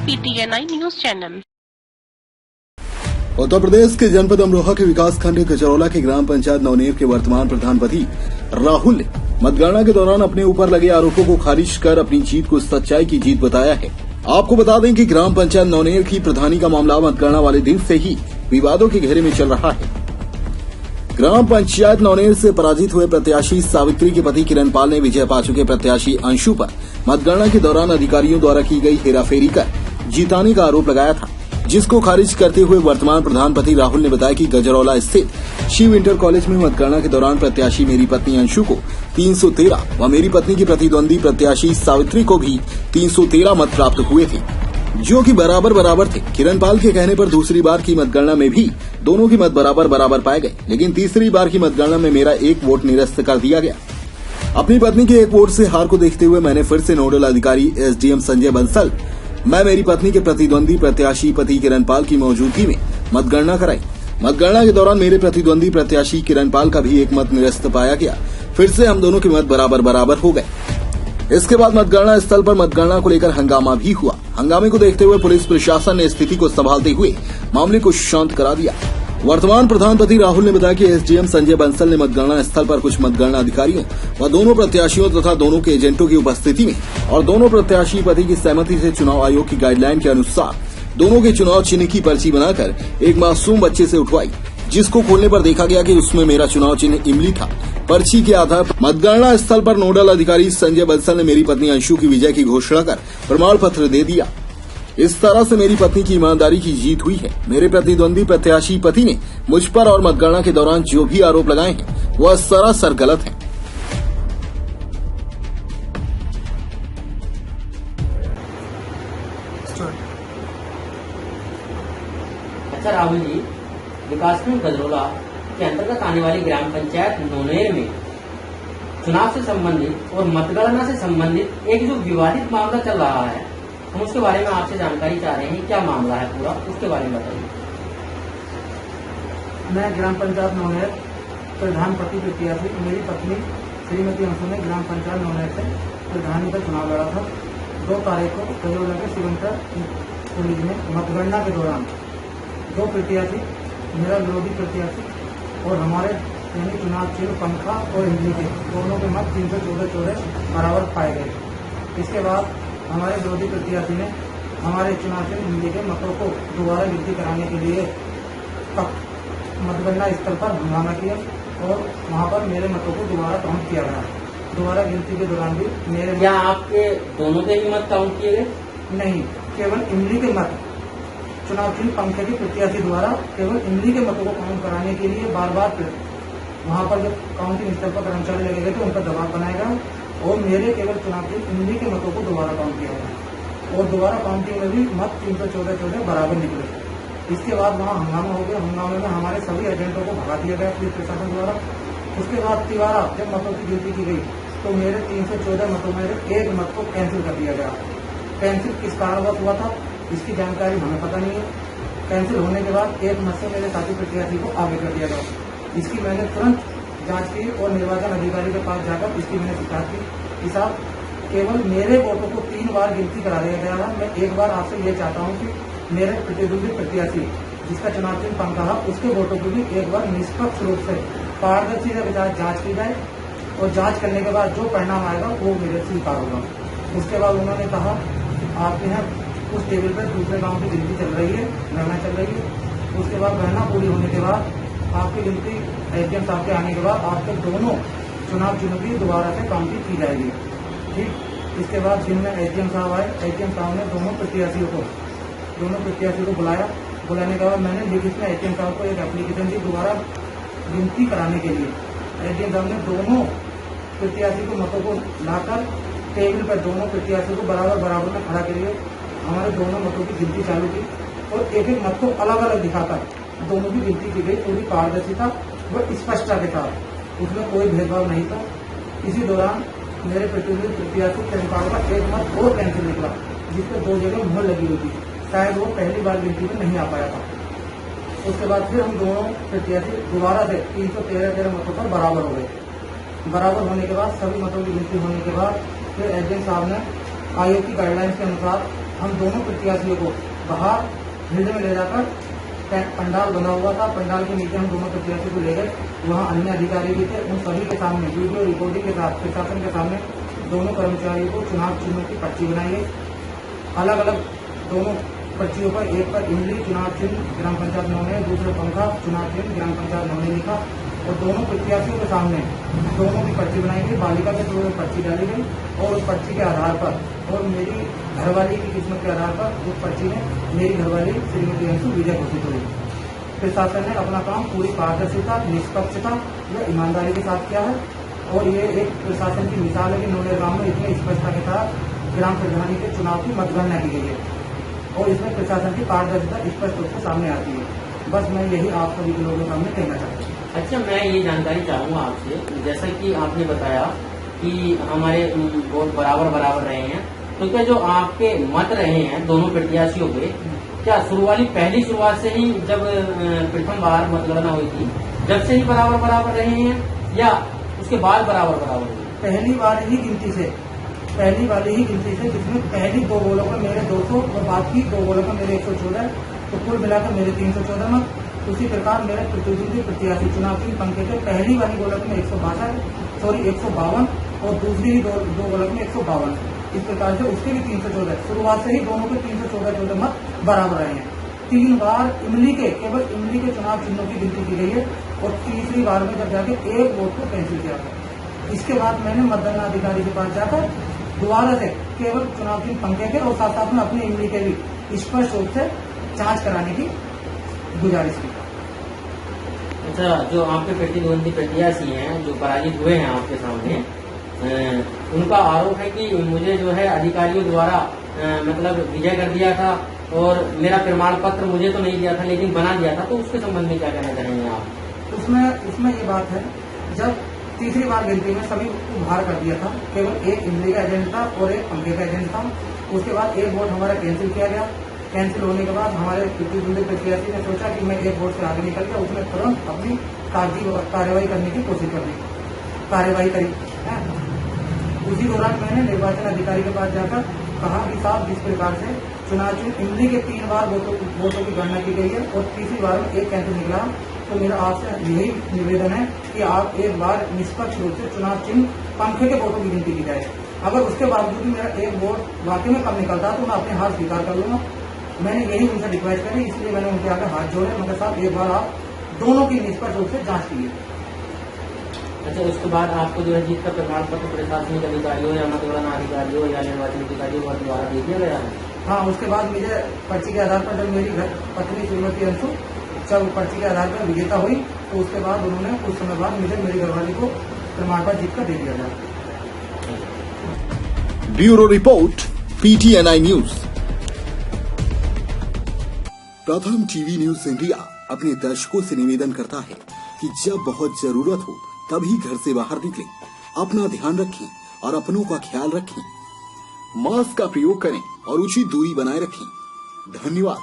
PTNI news channel. Uttar Pradesh के जनपद अमरोहा के विकास खंड गजरौला के ग्राम पंचायत नवनेर के वर्तमान प्रधानपति राहुल ने मतगणना के दौरान अपने ऊपर लगे आरोपों को खारिज कर अपनी जीत को सच्चाई की जीत बताया है। आपको बता दें कि ग्राम पंचायत नवनेर की प्रधानी का मामला मतगणना वाले दिन से ही विवादों के घेरे में चल रहा है। ग्राम पंचायत नवनेर से पराजित हुए प्रत्याशी सावित्री के पति किरण पाल ने विजय पा चुके प्रत्याशी अंशु पर मतगणना के दौरान अधिकारियों द्वारा की गई हेराफेरी कर जिताने का आरोप लगाया था, जिसको खारिज करते हुए वर्तमान प्रधानपति राहुल ने बताया कि गजरौला स्थित शिव इंटर कॉलेज में मतगणना के दौरान प्रत्याशी मेरी पत्नी अंशु को 313 व मेरी पत्नी की प्रतिद्वंदी प्रत्याशी सावित्री को भी 313 मत प्राप्त हुए थे, जो कि बराबर थे। किरण पाल के कहने पर दूसरी बार की मतगणना में भी दोनों की मत बराबर पाए गए, लेकिन तीसरी बार की मतगणना में मेरा एक वोट निरस्त कर दिया गया। अपनी पत्नी के एक वोट से हार को देखते हुए मैंने फिर से नोडल अधिकारी SDM संजय बंसल मैं मेरी पत्नी के प्रतिद्वंदी प्रत्याशी पति किरण पाल की मौजूदगी में मतगणना कराई। मतगणना के दौरान मेरे प्रतिद्वंदी प्रत्याशी किरण पाल का भी एक मत निरस्त पाया गया। फिर से हम दोनों के मत बराबर हो गए। इसके बाद मतगणना स्थल पर मतगणना को लेकर हंगामा भी हुआ। हंगामे को देखते हुए पुलिस प्रशासन ने स्थिति को संभालते हुए मामले को शांत करा दिया। वर्तमान प्रधानपति राहुल ने बताया कि SDM संजय बंसल ने मतगणना स्थल पर कुछ मतगणना अधिकारियों व दोनों प्रत्याशियों तथा दोनों के एजेंटों की उपस्थिति में और दोनों प्रत्याशी पति की सहमति से चुनाव आयोग की गाइडलाइन के अनुसार दोनों के चुनाव चिन्ह की पर्ची बनाकर एक मासूम बच्चे से उठवाई, जिसको खोलने पर देखा गया कि उसमें मेरा चुनाव चिन्ह इमली था। पर्ची के आधार पर मतगणना स्थल पर नोडल अधिकारी संजय बंसल ने मेरी पत्नी अंशु की विजय की घोषणा कर प्रमाण पत्र दे दिया। इस तरह से मेरी पत्नी की ईमानदारी की जीत हुई है। मेरे प्रतिद्वंदी प्रत्याशी पति ने मुझ पर और मतगणना के दौरान जो भी आरोप लगाए हैं वह सरासर गलत है। अच्छा राहुल जी, विकासखंड गजरौला के अंतर्गत आने वाली ग्राम पंचायत नवनेर में चुनाव से संबंधित और मतगणना से संबंधित एक जो विवादित मामला चल रहा है, हम उसके बारे में आपसे जानकारी चाह रहे हैं। क्या मामला है पूरा, उसके बारे में बताइए। मैं ग्राम पंचायत नवनेर प्रधानपति प्रत्याशी मेरी पत्नी श्रीमती अंशु ने ग्राम पंचायत नवनेर से प्रधानी का चुनाव लड़ा था। 2 तारीख को गजरौला के शिव इंटर कॉलेज में मतगणना के दौरान 2 प्रत्याशी, मेरा विरोधी प्रत्याशी और हमारे यानी चुनाव चिन्ह पंखा और इमली के दोनों के मत 314 बराबर पाए गए। इसके बाद हमारे विरोधी प्रत्याशी ने हमारे चुनाव चिन्ह इमली के मतों को दोबारा गिनती कराने के लिए मतगणना स्थल पर हंगामा किया और वहां पर मेरे मतों को दोबारा काउंट किया गया। दोबारा गिनती के दौरान भी मेरे क्या आपके दोनों के भी मत काउंट किए गए? नहीं, केवल इमली के मत चुनाव चिन्ह पंखे के प्रत्याशी द्वारा केवल इमली के मतों को काउंट कराने के लिए बार वहां पर जब काउंटिंग स्थल पर कर्मचारी लगे गए तो उनका दबाव बनाएगा और मेरे केवल चुनाव चिन्ह इमली के मतों को दोबारा काउंट किया गया और दोबारा काउंटिंग में भी मत 314 बराबर निकले। इसके बाद वहां हंगामा हो गया। हंगामे में हमारे सभी एजेंटों को भगा दिया गया पुलिस प्रशासन द्वारा। उसके बाद तिबारा जब मतों की गिनती की गई तो मेरे 314 मतों में एक मत को कैंसिल कर दिया गया। कैंसिल किस कारणवश हुआ था इसकी जानकारी हमें पता नहीं है। कैंसिल होने के बाद एक मत से मेरे साथी प्रत्याशी को आगे कर दिया गया। इसकी मैंने तुरंत जांच की और निर्वाचन अधिकारी के पास जाकर इसकी मैंने शिकायत की कि साहब केवल मेरे वोटों को 3 बार गिनती करा दिया गया है। मैं एक बार आपसे ये चाहता हूँ कि मेरे प्रतिद्वंदी प्रत्याशी जिसका चुनाव चिन्ह पंखा है उसके वोटों को भी एक बार निष्पक्ष रूप से पारदर्शी के साथ जांच की जाए और जांच करने के बाद जो परिणाम आएगा वो मेरे स्वीकार होगा। उसके बाद उन्होंने कहा आपके यहाँ उस टेबल पर दूसरे गाँव की गिनती चल रही है, गणना चल रही है। उसके बाद गणना पूरी होने के बाद आपकी गिनती SDM साहब के आने के बाद आपके दोनों चुनाव चिन्ह की दोबारा से काउंटिंग की जाएगी। ठीक, इसके बाद दिन में SDM साहब आए। SDM साहब ने दोनों प्रत्याशियों को बुलाया। बुलाने के बाद मैंने लिखित में SDM साहब को एक एप्लीकेशन दी दोबारा गिनती कराने के लिए। SDM साहब ने दोनों प्रत्याशी को मतों को लाकर टेबल पर दोनों प्रत्याशियों को बराबर में खड़ा करिए। हमारे दोनों मतों की गिनती चालू की और एक मत को अलग अलग दिखाकर दोनों की गिनती की गई। पूरी पारदर्शिता व स्पष्टता के साथ, उसमें कोई भेदभाव नहीं था। इसी दौरान मेरे प्रतिद्वंदी प्रत्याशी किरण पाल का एक मत और कैंसिल निकला, जिसपे 2 जगह मुहर लगी हुई थी। शायद वो पहली बार गिनती में नहीं आ पाया था। उसके बाद फिर हम दोनों प्रत्याशी दोबारा से 313 मतों पर बराबर हो गए। बराबर होने के बाद सभी मतों की गिनती होने के बाद फिर SDM साहब ने आयोग की गाइडलाइंस के अनुसार हम दोनों प्रत्याशियों को बाहर फील्ड में ले जाकर पंडाल बना हुआ था, पंडाल के नीचे हम दोनों प्रत्याशियों को ले गए। वहाँ अन्य अधिकारी भी थे, उन सभी के सामने वीडियो रिकॉर्डिंग के साथ प्रशासन के सामने दोनों कर्मचारियों को चुनाव चिन्हों की पर्ची बनाई गई। अलग अलग दोनों पर्चियों पर, एक पर इमली चुनाव चिन्ह ग्राम पंचायत नौने, दूसरे पंखा चुनाव चिन्ह ग्राम पंचायत नौने लिखा और दोनों प्रत्याशियों के सामने दोनों की पर्ची बनाई गई। बालिका के तौर पर पर्ची डाली गई और उस पर्ची के आधार पर और मेरी घरवाली की किस्मत के आधार पर उस पर्ची में मेरी घरवाली श्रीमती अंशु विजय घोषित हुई। प्रशासन ने अपना काम पूरी पारदर्शिता, निष्पक्षता व ईमानदारी के साथ किया है और ये एक प्रशासन की मिसाल है कि नौनेर गांव में इतनी स्पष्टता के साथ ग्राम प्रधानी के चुनाव की मतगणना की गई है और इसमें प्रशासन की पारदर्शिता स्पष्ट रूप से सामने आती है। बस मैं यही आप सभी के लोगों के सामने कहना चाहता हूँ। अच्छा, मैं ये जानकारी चाहूंगा आपसे, जैसा कि आपने बताया कि हमारे वोट बराबर रहे हैं, तो क्या जो आपके मत रहे हैं दोनों प्रत्याशियों के, क्या पहली शुरुआत से ही जब प्रथम बार मतगणना हुई थी जब से ही बराबर रहे हैं या उसके बाद बराबर हुए? पहली वाली ही गिनती से जिसमें पहली 2 गोलों पर मेरे 200 और बाकी 2 गोलों पर मेरे 114, तो कुल मिलाकर मेरे 314 मत। उसी प्रकार मेरे प्रतिद्वंदी प्रत्याशी चुनाव चिन्ह पंखे के पहली वाली गोलक में 152 और दूसरी 2 गोलक में 152। इस प्रकार से उसके भी 314, शुरुआत से ही दोनों के 314 मत बराबर रहे हैं। 3 बार केवल इमली के चुनाव चिन्हों की गिनती की गई है और तीसरी बार में जब जाके एक वोट को कैंसिल किया था। इसके बाद मैंने मतगणना अधिकारी के पास जाकर दोबारा से केवल चुनाव चिन्ह पंखे के और साथ में अपने इमली के भी स्पष्ट रूप से जांच कराने की गुजारिश की। अच्छा, जो आपके प्रतिद्वंदी प्रत्याशी हैं जो पराजित हुए हैं आपके सामने, उनका आरोप है कि मुझे जो है अधिकारियों द्वारा मतलब विजय कर दिया था और मेरा प्रमाण पत्र मुझे तो नहीं दिया था लेकिन बना दिया था, तो उसके संबंध में क्या कहना चाहेंगे आप? उसमें ये बात है, जब तीसरी बार गिनती में सभी को बाहर कर दिया था, केवल एक इमली का एजेंट था और एक पंखे का एजेंट था। उसके बाद एक वोट हमारा कैंसिल किया गया। कैंसिल होने के बाद हमारे प्रतिद्वंदी प्रत्याशी ने सोचा कि मैं एक वोट से आगे निकल गया, उसने तुरंत अपनी कागजी कार्रवाई करने की कोशिश कार्रवाई करी। उसी दौरान मैंने निर्वाचन अधिकारी के पास जाकर कहा कि साहब, जिस प्रकार से चुनाव चिन्ह इमली के 3 बार वोटों की गणना की गई है और तीसरी बार में एक कैंसिल निकला, तो मेरा आपसे यही निवेदन है कि आप एक बार निष्पक्ष रूप से चुनाव चिन्ह पंखे के वोटों की गिनती की जाए। अगर उसके बावजूद भी मेरा एक वोट वाकई में कम निकलता तो मैं अपने हार स्वीकार कर लूंगा। मैंने यही उनसे रिक्वेस्ट करी, इसलिए मैंने उनके आगे हाथ जोड़े। मगर साहब, एक बार आप दोनों की निष्पक्ष रूप से जांच कीजिए। अच्छा, उसके बाद आपको जो है जीत का प्रमाण पत्र प्रशासनिक अधिकारी हो या मतगणना अधिकारी हो या निर्वाचन अधिकारी हो द्वारा दे दिया गया है? हाँ, उसके बाद मुझे पर्ची के आधार पर जब मेरी पत्नी श्रीमती अंशु जब पर्ची के आधार पर विजेता हुई, तो उसके बाद उन्होंने कुछ समय बाद मुझे मेरी घरवाली को प्रमाण पत्र जीत कर दे दिया गया। Bureau report, PTNI news. प्रथम टीवी न्यूज इंडिया अपने दर्शकों से निवेदन करता है कि जब बहुत जरूरत हो तभी घर से बाहर निकलें, अपना ध्यान रखें और अपनों का ख्याल रखें। मास्क का प्रयोग करें और उचित दूरी बनाए रखें। धन्यवाद।